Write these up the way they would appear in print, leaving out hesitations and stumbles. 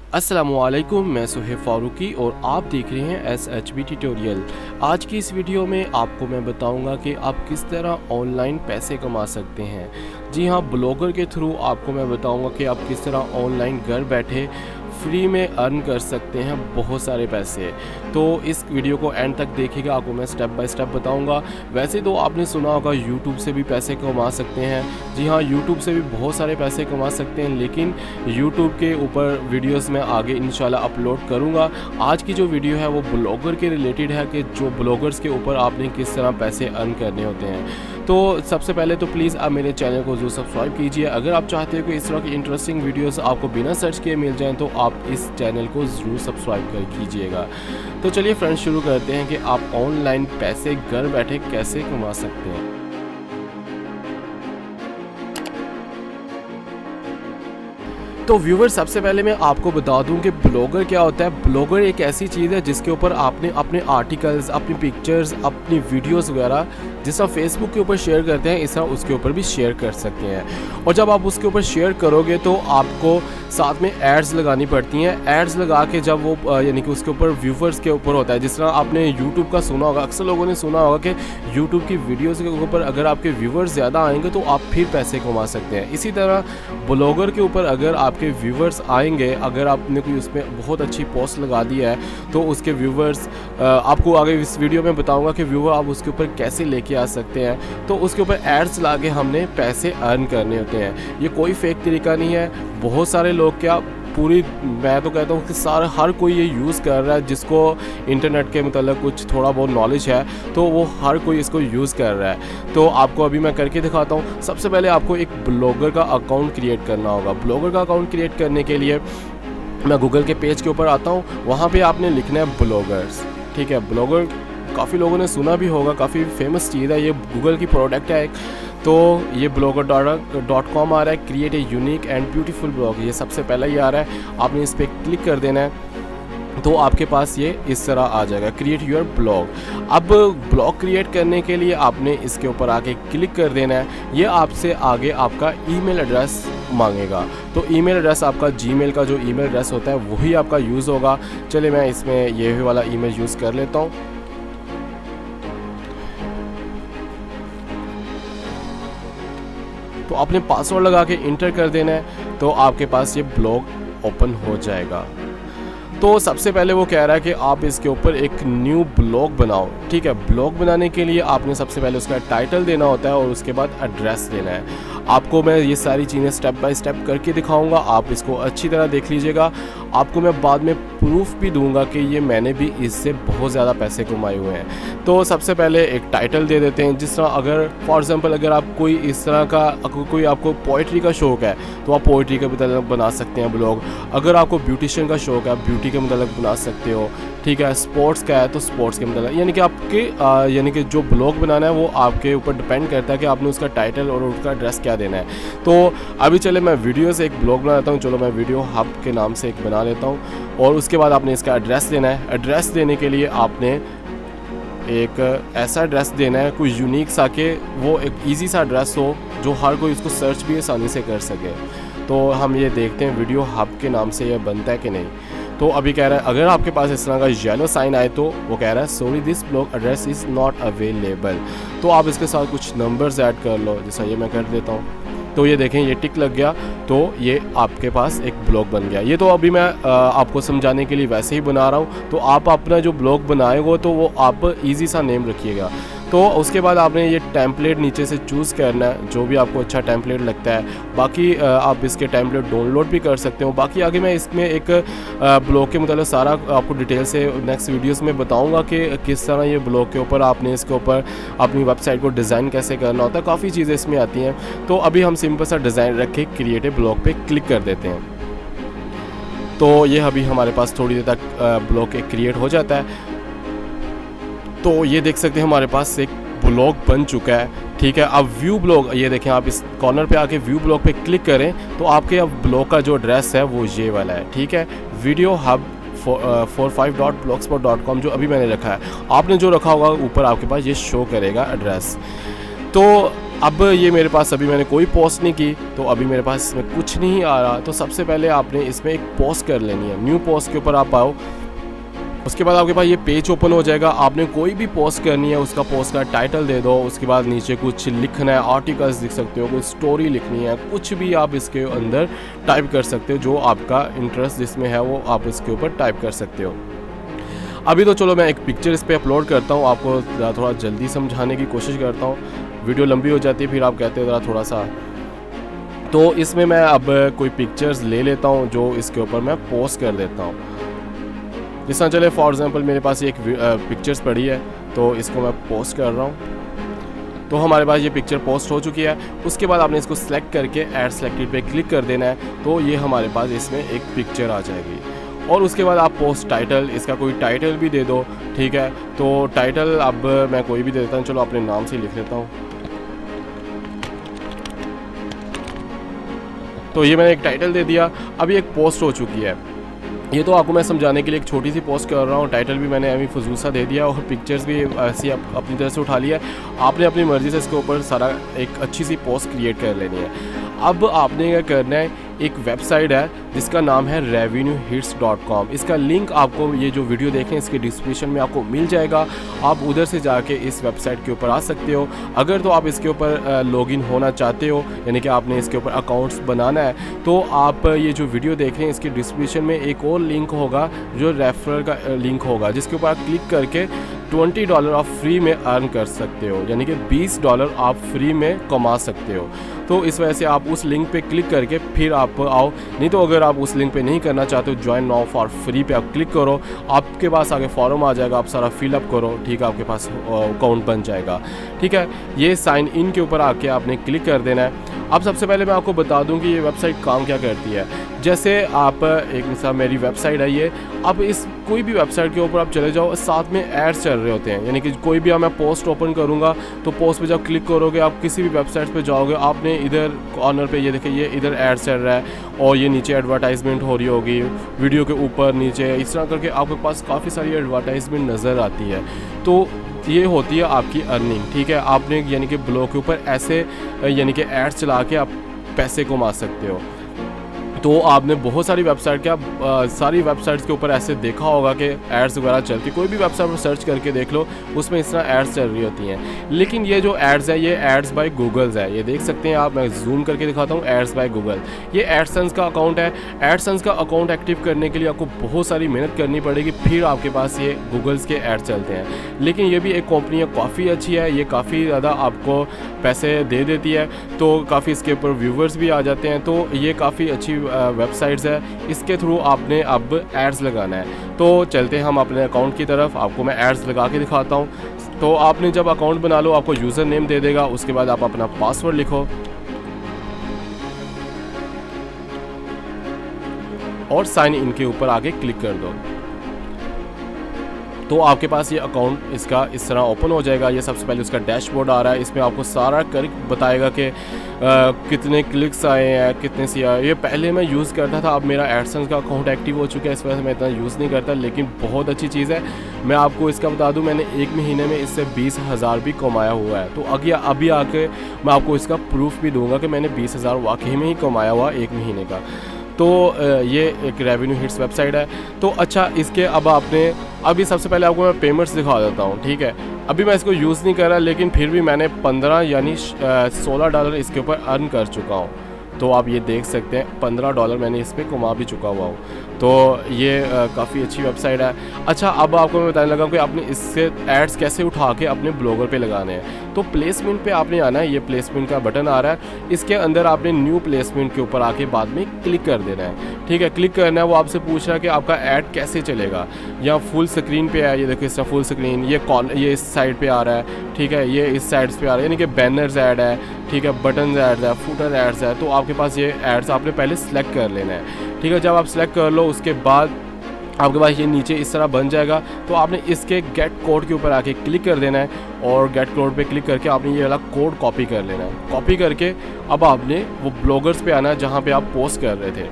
अस्सलामुअलैकुम, मैं सुहेब फारूकी और आप देख रहे हैं SHB ट्यूटोरियल। आज की इस वीडियो में आपको मैं बताऊंगा कि आप किस तरह ऑनलाइन पैसे कमा सकते हैं। जी हाँ, ब्लॉगर के थ्रू आपको मैं बताऊंगा कि आप किस तरह ऑनलाइन घर बैठे फ्री में अर्न कर सकते हैं बहुत सारे पैसे। तो इस वीडियो को एंड तक देखिएगा, आपको मैं स्टेप बाय स्टेप बताऊंगा। वैसे तो आपने सुना होगा यूट्यूब से भी पैसे कमा सकते हैं। जी हाँ, यूट्यूब से भी बहुत सारे पैसे कमा सकते हैं, लेकिन यूट्यूब के ऊपर वीडियोस मैं आगे इंशाल्लाह अपलोड करूंगा। आज की जो वीडियो है वो ब्लॉगर के रिलेटेड है कि जो ब्लॉगर्स के ऊपर आपने किस तरह पैसे अर्न करने होते हैं। तो सबसे पहले तो प्लीज़ आप मेरे चैनल को ज़रूर सब्सक्राइब कीजिए। अगर आप चाहते हो कि इस तरह की इंटरेस्टिंग वीडियोस आपको बिना सर्च किए मिल जाएं तो आप इस चैनल को ज़रूर सब्सक्राइब कर कीजिएगा। तो चलिए फ्रेंड्स, शुरू करते हैं कि आप ऑनलाइन पैसे घर बैठे कैसे कमा सकते हैं। तो व्यूवर, सबसे पहले मैं आपको बता दूं कि ब्लॉगर क्या होता है। ब्लॉगर एक ऐसी चीज़ है जिसके ऊपर आपने अपने आर्टिकल्स, अपनी पिक्चर्स, अपनी वीडियोस वगैरह जिस तरह फेसबुक के ऊपर शेयर करते हैं, इस तरह उसके ऊपर भी शेयर कर सकते हैं। और जब आप उसके ऊपर शेयर करोगे तो आपको साथ में एड्स लगानी पड़ती हैं। एड्स लगा के जब वो यानी कि उसके ऊपर व्यूवर्स के ऊपर होता है। जिस तरह आपने यूट्यूब का सुना होगा, अक्सर लोगों ने सुना होगा कि यूट्यूब की वीडियोज़ के ऊपर अगर आपके व्यूवर्स ज़्यादा आएंगे तो आप फिर पैसे कमा सकते हैं। इसी तरह ब्लॉगर के ऊपर अगर आपके व्यूवर्स आएंगे, अगर आपने कोई उसमें बहुत अच्छी पोस्ट लगा दी है तो उसके व्यूवर्स, आपको आगे इस वीडियो में बताऊंगा कि व्यूवर आप उसके ऊपर कैसे लेके आ सकते हैं। तो उसके ऊपर एड्स ला के हमने पैसे अर्न करने होते हैं। ये कोई फेक तरीका नहीं है। बहुत सारे लोग क्या पूरी, मैं तो कहता हूँ कि हर कोई ये यूज़ कर रहा है। जिसको इंटरनेट के मतलब कुछ थोड़ा बहुत नॉलेज है तो वो हर कोई इसको यूज़ कर रहा है। तो आपको अभी मैं करके दिखाता हूँ। सबसे पहले आपको एक ब्लॉगर का अकाउंट क्रिएट करना होगा। ब्लॉगर का अकाउंट क्रिएट करने के लिए मैं गूगल के पेज के ऊपर आता हूँ। वहाँ पर आपने लिखना है ब्लॉगर्स। ठीक है, ब्लॉगर काफ़ी लोगों ने सुना भी होगा, काफ़ी फेमस चीज़ है। ये गूगल की प्रोडक्ट है एक। तो ये blogger.com आ रहा है, create a unique and beautiful blog, ये सबसे पहला ही आ रहा है। आपने इस पर क्लिक कर देना है तो आपके पास ये इस तरह आ जाएगा, क्रिएट योर ब्लॉग। अब ब्लॉग क्रिएट करने के लिए आपने इसके ऊपर आके क्लिक कर देना है। ये आपसे आगे आपका ईमेल एड्रेस मांगेगा। तो ईमेल एड्रेस आपका जीमेल का जो ईमेल एड्रेस होता है वही आपका यूज़ होगा। चलिए मैं इसमें ये वाला ईमेल यूज़ कर लेता हूँ। तो आपने पासवर्ड लगा के इंटर कर देना है तो आपके पास ये ब्लॉग ओपन हो जाएगा। तो सबसे पहले वो कह रहा है कि आप इसके ऊपर एक न्यू ब्लॉग बनाओ। ठीक है, ब्लॉग बनाने के लिए आपने सबसे पहले उसका टाइटल देना होता है और उसके बाद एड्रेस देना है। आपको मैं ये सारी चीज़ें स्टेप बाय स्टेप करके दिखाऊंगा, आप इसको अच्छी तरह देख लीजिएगा। आपको मैं बाद में प्रूफ भी दूंगा कि ये मैंने भी इससे बहुत ज़्यादा पैसे कमाए हुए हैं। तो सबसे पहले एक टाइटल दे देते हैं। जिस तरह अगर फॉर एग्जांपल अगर आप कोई इस तरह का, कोई आपको पोइट्री का शौक़ है तो आप पोइट्री का मतलब बना सकते हैं ब्लॉग। अगर आपको ब्यूटिशियन का शौक़ है, ब्यूटी के मतलब बना सकते हो। ठीक है, स्पोर्ट्स का है तो स्पोर्ट्स के मतलब, यानी कि आपके यानी कि जो ब्लॉग बनाना है वो आपके ऊपर डिपेंड करता है कि आपने उसका टाइटल और उसका एड्रेस क्या देना है। तो अभी चले मैं वीडियो से एक ब्लॉग बनाता हूँ। चलो मैं वीडियो हब के नाम से एक बना लेता हूँ और उसके बाद आपने इसका एड्रेस देना है। एड्रेस देने के लिए आपने एक ऐसा एड्रेस देना है, कोई यूनिक सा के वो एक ईजी सा एड्रेस हो जो हर कोई उसको सर्च भी आसानी से कर सके। तो हम ये देखते हैं वीडियो हब के नाम से ये बनता है कि नहीं। तो अभी कह रहा है अगर आपके पास इस तरह का येलो साइन आए तो वो कह रहा है sorry this blog address is not available. तो आप इसके साथ कुछ नंबर्स ऐड कर लो, जैसा ये मैं कर देता हूँ। तो ये देखें, ये टिक लग गया तो ये आपके पास एक ब्लॉग बन गया। ये तो अभी मैं आपको समझाने के लिए वैसे ही बना रहा हूँ। तो आप अपना जो ब्लॉग बनाएगा तो वो आप इजी सा नेम रखिएगा। तो उसके बाद आपने ये टेम्पलेट नीचे से चूज़ करना है, जो भी आपको अच्छा टेम्पलेट लगता है। बाकी आप इसके टेम्पलेट डाउनलोड भी कर सकते हो। बाकी आगे मैं इसमें एक ब्लॉग के मतलब सारा आपको डिटेल से नेक्स्ट वीडियोस में बताऊंगा कि किस तरह ये ब्लॉग के ऊपर आपने इसके ऊपर अपनी वेबसाइट को डिज़ाइन कैसे करना होता है। काफ़ी चीज़ें इसमें आती हैं। तो अभी हम सिंपल सा डिज़ाइन रख के क्रिएट ए ब्लॉग पे क्लिक कर देते हैं। तो ये अभी हमारे पास थोड़ी देर तक ब्लॉग एक क्रिएट हो जाता है। तो ये देख सकते हैं हमारे पास एक ब्लॉग बन चुका है। ठीक है, अब व्यू ब्लॉग, ये देखें आप इस कॉर्नर पे आके व्यू ब्लॉग पे क्लिक करें तो आपके अब ब्लॉग का जो एड्रेस है वो ये वाला है। ठीक है, वीडियो हब 45.blogspot.com जो अभी मैंने रखा है। आपने जो रखा होगा ऊपर आपके पास ये शो करेगा एड्रेस। तो अब ये मेरे पास अभी मैंने कोई पोस्ट नहीं की, तो अभी मेरे पास इसमें कुछ नहीं आ रहा। तो सबसे पहले आपने इसमें एक पोस्ट कर लेनी है, न्यू पोस्ट के ऊपर आप आओ। उसके बाद आपके पास ये पेज ओपन हो जाएगा। आपने कोई भी पोस्ट करनी है, उसका पोस्ट का टाइटल दे दो। उसके बाद नीचे कुछ लिखना है, आर्टिकल्स लिख सकते हो, कोई स्टोरी लिखनी है, कुछ भी आप इसके अंदर टाइप कर सकते हो। जो आपका इंटरेस्ट जिसमें है वो आप इसके ऊपर टाइप कर सकते हो। अभी तो चलो मैं एक पिक्चर इस पर अपलोड करता हूँ, आपको थोड़ा जल्दी समझाने की कोशिश करता हूँ। वीडियो लंबी हो जाती है, फिर आप कहते हो ज़रा थोड़ा सा। तो इसमें मैं अब कोई पिक्चर्स ले लेता हूँ जो इसके ऊपर मैं पोस्ट कर देता हूँ। जिस तरह चले फॉर एग्जांपल मेरे पास एक पिक्चर्स पड़ी है, तो इसको मैं पोस्ट कर रहा हूँ। तो हमारे पास ये पिक्चर पोस्ट हो चुकी है। उसके बाद आपने इसको सेलेक्ट करके ऐड सेलेक्टेड पे क्लिक कर देना है, तो ये हमारे पास इसमें एक पिक्चर आ जाएगी। और उसके बाद आप पोस्ट टाइटल, इसका कोई टाइटल भी दे दो, ठीक है। तो टाइटल अब मैं कोई भी दे देता हूँ, चलो अपने नाम से लिख लेता हूँ। तो ये मैंने एक टाइटल दे दिया। अभी एक पोस्ट हो चुकी है। ये तो आपको मैं समझाने के लिए एक छोटी सी पोस्ट कर रहा हूँ। टाइटल भी मैंने अभी फजूल सा दे दिया और पिक्चर्स भी ऐसी अपनी तरह से उठा लिया। आपने अपनी मर्ज़ी से इसके ऊपर सारा एक अच्छी सी पोस्ट क्रिएट कर लेनी है। अब आपने क्या करना है, एक वेबसाइट है जिसका नाम है revenuehits.com। इसका लिंक आपको ये जो वीडियो देखें इसके डिस्क्रिप्शन में आपको मिल जाएगा। आप उधर से जाके इस वेबसाइट के ऊपर आ सकते हो। अगर तो आप इसके ऊपर लॉगिन होना चाहते हो, यानी कि आपने इसके ऊपर अकाउंट्स बनाना है, तो आप ये जो वीडियो देख रहे हैं इसके डिस्क्रिप्शन में एक और लिंक होगा जो रेफरल का लिंक होगा, जिसके ऊपर आप क्लिक करके $20 आप फ्री में अर्न कर सकते हो, यानी कि $20 आप फ्री में कमा सकते हो। तो इस वजह से आप उस लिंक पे क्लिक करके फिर आप आओ। नहीं तो अगर आप उस लिंक पे नहीं करना चाहते हो, ज्वाइन नाउ फॉर फ्री पे आप क्लिक करो। आपके पास आगे फॉर्म आ जाएगा, आप सारा फिलअप करो, ठीक है, आपके पास अकाउंट बन जाएगा, ठीक है। ये साइन इन के ऊपर आके आपने क्लिक कर देना है। अब सबसे पहले मैं आपको बता दूं कि ये वेबसाइट काम क्या करती है। जैसे आप एक मिसाल मेरी वेबसाइट है ये, अब इस कोई भी वेबसाइट के ऊपर आप चले जाओ, साथ में एड्स चल रहे होते हैं। यानी कि कोई भी मैं पोस्ट ओपन करूँगा तो पोस्ट पे जब क्लिक करोगे, आप किसी भी वेबसाइट पे जाओगे, आपने इधर कॉर्नर पे ये देखिए, ये इधर एड्स चल रहा है और ये नीचे एडवर्टाइजमेंट हो रही होगी वीडियो के ऊपर नीचे, इस तरह करके आपके पास काफ़ी सारी एडवर्टाइजमेंट नज़र आती है। तो ये होती है आपकी अर्निंग, ठीक है। आपने यानी कि ब्लॉग के ऊपर ऐसे यानी कि एड्स चला के आप पैसे कमा सकते हो। तो आपने बहुत सारी वेबसाइट सारी वेबसाइट्स के ऊपर ऐसे देखा होगा कि एड्स वगैरह चलती, कोई भी वेबसाइट पर सर्च करके देख लो, उसमें इस तरह एड्स चल रही होती हैं। लेकिन ये जो एड्स है, ये एड्स बाय गूगल्स है। ये देख सकते हैं आप, मैं जूम करके दिखाता हूँ, एड्स बाय गूगल। ये एडसेंस का अकाउंट है। एडसेंस का अकाउंट एक्टिव करने के लिए आपको बहुत सारी मेहनत करनी पड़ेगी, फिर आपके पास ये गूगल्स के एड्स चलते हैं। लेकिन ये भी एक कंपनी है, काफ़ी अच्छी है, ये काफ़ी ज़्यादा आपको पैसे दे देती है, तो काफ़ी इसके ऊपर व्यूवर्स भी आ जाते हैं। तो ये काफ़ी अच्छी वेबसाइट्स है, इसके थ्रू आपने अब एड्स लगाना है। तो चलते हैं हम अपने अकाउंट की तरफ, आपको मैं एड्स लगा के दिखाता हूँ। तो आपने जब अकाउंट बना लो, आपको यूज़र नेम दे देगा, उसके बाद आप अपना पासवर्ड लिखो और साइन इन के ऊपर आके क्लिक कर दो। तो आपके पास ये अकाउंट इसका इस तरह ओपन हो जाएगा। ये सबसे पहले उसका डैशबोर्ड आ रहा है, इसमें आपको सारा कर बताएगा कि कितने क्लिक्स आए हैं, कितने सी आए। ये पहले मैं यूज़ करता था, अब मेरा एडसेंस का अकाउंट एक्टिव हो चुका है, इस वजह से मैं इतना यूज़ नहीं करता, लेकिन बहुत अच्छी चीज़ है। मैं आपको इसका बता दूं, मैंने एक महीने में इससे 20,000 भी कमाया हुआ है। तो अभी आके मैं आपको इसका प्रूफ भी दूंगा कि मैंने 20,000 वाकई में ही कमाया हुआ एक महीने का। तो ये एक रेवेन्यू हिट्स वेबसाइट है। तो अच्छा, इसके अब आपने अभी सबसे पहले आपको मैं पेमेंट्स दिखा देता हूँ, ठीक है। अभी मैं इसको यूज़ नहीं कर रहा, लेकिन फिर भी मैंने 15 यानी $16 इसके ऊपर अर्न कर चुका हूँ। तो आप ये देख सकते हैं $15 मैंने इस पर कमा भी चुका हुआ हूँ। तो ये काफ़ी अच्छी वेबसाइट है। अच्छा, अब आपको मैं बताने लगा कि आपने इससे एड्स कैसे उठा के अपने ब्लॉगर पे लगाने हैं। तो प्लेसमेंट पे आपने आना है, ये प्लेसमेंट का बटन आ रहा है, इसके अंदर आपने न्यू प्लेसमेंट के ऊपर आके बाद में क्लिक कर देना है, ठीक है। क्लिक करना है, वो आपसे पूछ रहा है कि आपका ऐड कैसे चलेगा। यहाँ फुल स्क्रीन पे है, ये देखो इसका फुल स्क्रीन, ये इस साइड पे आ रहा है, ठीक है, ये इस साइड पे आ रहा है, यानी कि बैनर्स ऐड है, ठीक है, बटन एड्स है, फुटर एड्स है। तो आपके पास ये एड्स आपने पहले सेलेक्ट कर लेना है, ठीक है। जब आप सेलेक्ट कर लो, उसके बाद आपके पास ये नीचे इस तरह बन जाएगा। तो आपने इसके गेट कोड के ऊपर आके क्लिक कर देना है और गेट कोड पे क्लिक करके आपने ये वाला कोड कॉपी कर लेना है। कॉपी करके अब आपने वो ब्लॉगर्स पे आना है जहाँ पे आप पोस्ट कर रहे थे।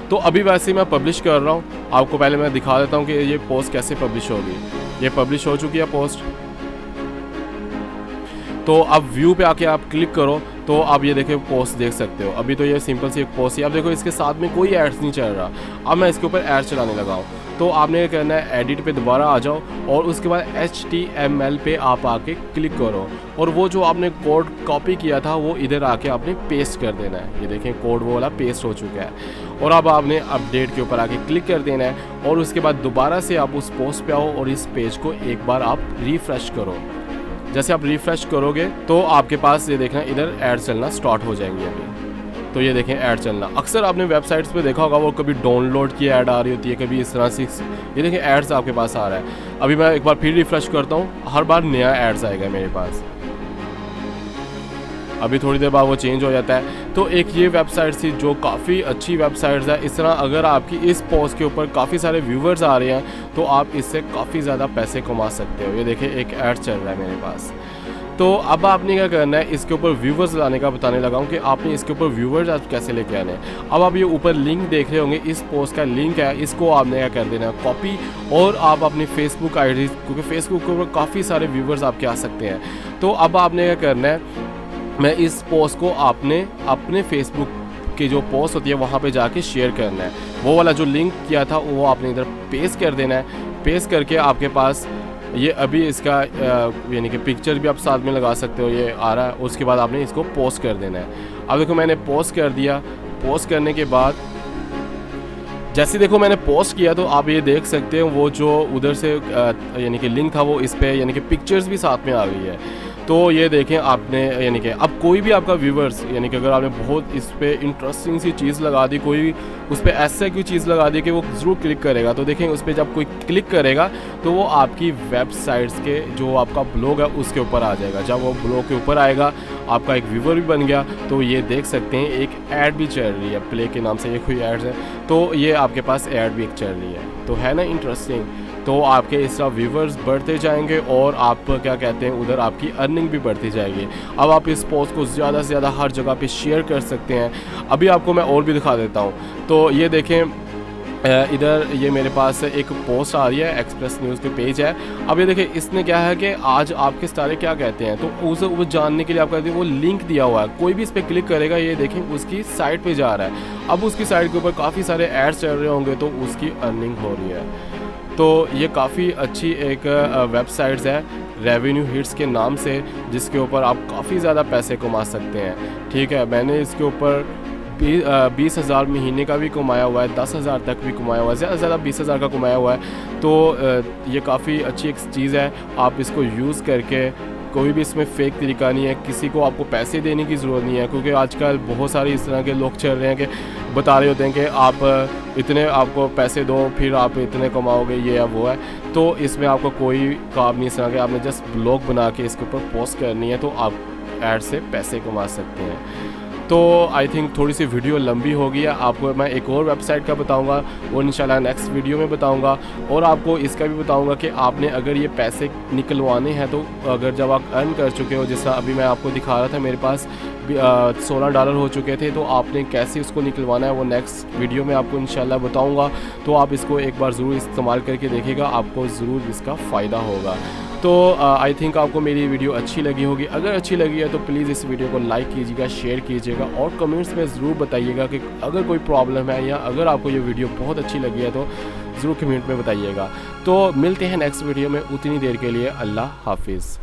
तो अभी वैसे ही मैं पब्लिश कर रहा हूँ, आपको पहले मैं दिखा देता हूँ कि ये पोस्ट कैसे पब्लिश होगी। ये पब्लिश हो चुकी है पोस्ट। तो अब व्यू पे आके आप क्लिक करो तो आप ये देखिए पोस्ट देख सकते हो। अभी तो ये सिंपल सी एक पोस्ट है, अब देखो इसके साथ में कोई एड्स नहीं चल रहा। अब मैं इसके ऊपर एड्स चलाने लगा हूँ, तो आपने ये करना है एडिट पे दोबारा आ जाओ और उसके बाद HTML पे आप आके क्लिक करो और वो जो आपने कोड कॉपी किया था वो इधर आके आपने पेस्ट कर देना है। ये देखें कोड वो वाला पेस्ट हो चुका है और अब आपने अपडेट के ऊपर आके क्लिक कर देना है और उसके बाद दोबारा से आप उस पोस्ट पे आओ और इस पेज को एक बार आप रिफ्रेश करो। जैसे आप रिफ्रेश करोगे तो आपके पास ये देखना इधर ऐड चलना स्टार्ट हो जाएंगे। अभी तो ये देखें ऐड चलना, अक्सर आपने वेबसाइट्स पे देखा होगा वो कभी डाउनलोड की ऐड आ रही होती है, कभी इस तरह से ये देखें एड्स आपके पास आ रहा है। अभी मैं एक बार फिर रिफ्रेश करता हूँ, हर बार नया एड्स आएगा मेरे पास। अभी थोड़ी देर बाद वो चेंज हो जाता है। तो एक ये वेबसाइट थी जो काफ़ी अच्छी वेबसाइट्स है। इस तरह अगर आपकी इस पोस्ट के ऊपर काफ़ी सारे व्यूवर्स आ रहे हैं तो आप इससे काफ़ी ज़्यादा पैसे कमा सकते हो। ये देखिए एक ऐड चल रहा है मेरे पास। तो अब आपने क्या करना है, इसके ऊपर व्यूवर्स लाने का बताने लगा हूँ कि आपने इसके ऊपर व्यूवर्स आप कैसे लेके आने हैं। अब आप ये ऊपर लिंक देख रहे होंगे, इस पोस्ट का लिंक है, इसको आपने क्या कर देना है कॉपी और आप अपनी फेसबुक आईडी, क्योंकि फेसबुक के ऊपर काफ़ी सारे व्यूवर्स आपके आ सकते हैं। तो अब आपने क्या करना है, मैं इस पोस्ट को आपने अपने फेसबुक की जो पोस्ट होती है वहाँ पे जाके शेयर करना है। वो वाला जो लिंक किया था वो आपने इधर पेस्ट कर देना है। पेस्ट करके आपके पास ये अभी इसका यानी कि पिक्चर भी आप साथ में लगा सकते हो, ये आ रहा है। उसके बाद आपने इसको पोस्ट कर देना है। अब देखो मैंने पोस्ट कर दिया। पोस्ट करने के बाद जैसे देखो मैंने पोस्ट किया तो आप ये देख सकते हो वो जो उधर से यानी कि लिंक था वो इस पे यानी कि पिक्चर्स भी साथ में आ गई है। तो ये देखें आपने यानी कि अब कोई भी आपका व्यूवर्स यानी कि अगर आपने बहुत इस पे इंटरेस्टिंग सी चीज़ लगा दी, कोई उस पर ऐसा कोई चीज़ लगा दी कि वो ज़रूर क्लिक करेगा। तो देखें उस पर जब कोई क्लिक करेगा तो वो आपकी वेबसाइट्स के जो आपका ब्लॉग है उसके ऊपर आ जाएगा। जब वो ब्लॉग के ऊपर आएगा आपका एक व्यूवर भी बन गया। तो ये देख सकते हैं एक ऐड भी चल रही है, प्ले के नाम से ये कोई एड्स है, तो ये आपके पास ऐड भी एक चल रही है। तो है ना इंटरेस्टिंग। तो आपके इस तरह व्यूवर्स बढ़ते जाएंगे और आप क्या कहते हैं उधर आपकी अर्निंग भी बढ़ती जाएगी। अब आप इस पोस्ट को ज़्यादा से ज़्यादा हर जगह पे शेयर कर सकते हैं। अभी आपको मैं और भी दिखा देता हूँ। तो ये देखें इधर ये मेरे पास एक पोस्ट आ रही है, एक्सप्रेस न्यूज़ के पेज है। अब ये देखिए इसने क्या है कि आज आपके सितारे क्या कहते हैं, तो उसे वो जानने के लिए आप कहते हैं वो लिंक दिया हुआ है, कोई भी इस पर क्लिक करेगा ये देखें उसकी साइट पे जा रहा है। अब उसकी साइट के ऊपर काफ़ी सारे एड्स चल रहे होंगे तो उसकी अर्निंग हो रही है। तो ये काफ़ी अच्छी एक वेबसाइट्स है रेवेन्यू हिट्स के नाम से, जिसके ऊपर आप काफ़ी ज़्यादा पैसे कमा सकते हैं। ठीक है, मैंने इसके ऊपर 20,000 महीने का भी कमाया हुआ है, 10,000 तक भी कमाया हुआ है, ज़्यादा से ज़्यादा 20,000 का कमाया हुआ है। तो ये काफ़ी अच्छी एक चीज़ है। आप इसको यूज़ करके कोई भी इसमें फ़ेक तरीका नहीं है, किसी को आपको पैसे देने की ज़रूरत नहीं है, क्योंकि आजकल बहुत सारे इस तरह के लोग चल रहे हैं कि बता रहे होते हैं कि आप इतने आपको पैसे दो फिर आप इतने कमाओगे, ये है वो है। तो इसमें आपको कोई काम नहीं, इस तरह के आपने जस्ट ब्लॉग बना के इसके ऊपर पोस्ट करनी है तो आप ऐड से पैसे कमा सकते हैं। तो आई थिंक थोड़ी सी वीडियो लंबी हो गई है। आपको मैं एक और वेबसाइट का बताऊंगा, वो इंशाल्लाह नेक्स्ट वीडियो में बताऊंगा। और आपको इसका भी बताऊंगा कि आपने अगर ये पैसे निकलवाने हैं तो अगर जब आप अर्न कर चुके हो, जैसा अभी मैं आपको दिखा रहा था मेरे पास $16 हो चुके थे, तो आपने कैसे उसको निकलवाना है वो नेक्स्ट वीडियो में आपको इंशाल्लाह बताऊँगा। तो आप इसको एक बार ज़रूर इस्तेमाल करके देखिएगा, आपको ज़रूर इसका फ़ायदा होगा। तो आई थिंक आपको मेरी वीडियो अच्छी लगी होगी। अगर अच्छी लगी है तो प्लीज़ इस वीडियो को लाइक कीजिएगा, शेयर कीजिएगा और कमेंट्स में ज़रूर बताइएगा कि अगर कोई प्रॉब्लम है या अगर आपको ये वीडियो बहुत अच्छी लगी है तो ज़रूर कमेंट में बताइएगा। तो मिलते हैं नेक्स्ट वीडियो में, उतनी देर के लिए अल्लाह हाफिज़।